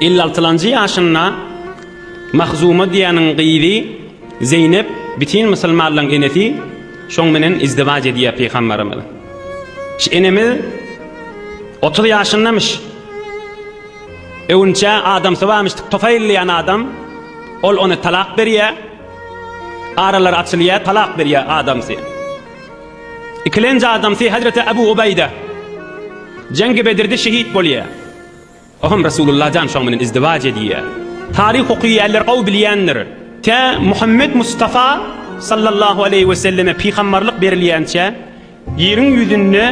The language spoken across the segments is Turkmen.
56 yaşında Mahzuma diýäniň gyýdy Zeynep bitin musulmanlaryň enesi şoň menen izdivaç edýär peýgamberimiz. Şu enemiz 30 ýaşyndamış. Öňçe adam sewamış Tufayl diýen adam ol onu talak berýär. Aralar açylýar, talak berýär adamsy. İkilenci adamsy Hazreti Ebu Ubeyde Cengi Bedir'de şehit bolýar. Ohum Resulullah jan şoň menen izdivaç edýär. Tarih okuýarlar gaw bilýändir. Te Muhammed Mustafa sallallahu aleyhi ve selleme peýgamberlik berilýänçe ýeriň ýüzünde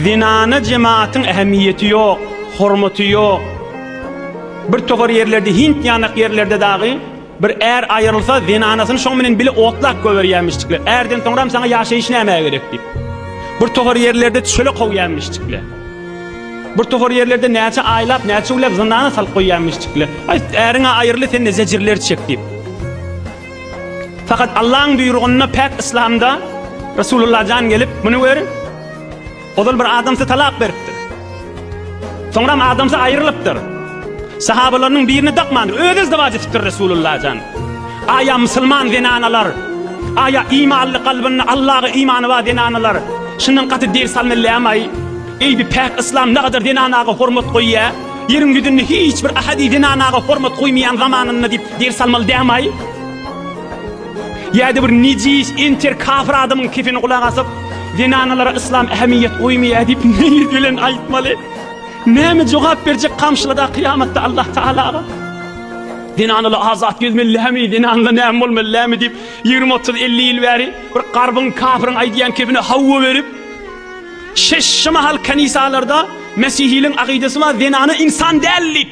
zinany jemaatyň ähemmiyeti ýok, hormaty ýok. Bir togar yerlerde, Hint ýanak yerlerde dagy bir er aýrylsa zinanasyny şoň menen bile otlak göwerýänmişdikler. Erden soňram saňa ýaşaýyş näme gerek diýip. Bir togar yerlerde çöle goýýanmışdyklar. Bir togar yerlerde näçe aýlap, näçe ulap zindana sal goýýanmışdyklar. Ay eriňe aýryly sen zejirler çek diýip. Fakat Allah'ın buyruğuna pek İslam'da Resulullah can gelip bunu verin. Odal bir adamsa talak beripdir. Sonra adamsa ayrılıptır. Sahabalarının birini takmandır. Öyle izdivac etipdir Resulullah can. Aya Müslüman denanalar, aya imanlı kalbini Allah'a imanı var denanalar. Şundan katı der salmellamayı. Ey bir pek İslam ne kadar denanağa hormat koyuya. Yerin güdünü hiçbir ahadi denanağa hormat koymayan zamanını deyip der salmalı demayı. Ýa-da bir nicis inter kafir adamyň kefini gulak asyp zinanalara İslam ähemmiyet goýmaýar diýip näme bilen aýtmaly? Näme jogap berjek kamşylada kıyamatda Allah Taala? Zinanalar azat gözmellämi, zinanalar näme bolmalymy diýip 20-30-50 ýyl bäri bir garbyn kafirin aýdýan kefini hawwa berip şeş mahal kanisalarda Mesihiliň akidesi var zinany insan dällik.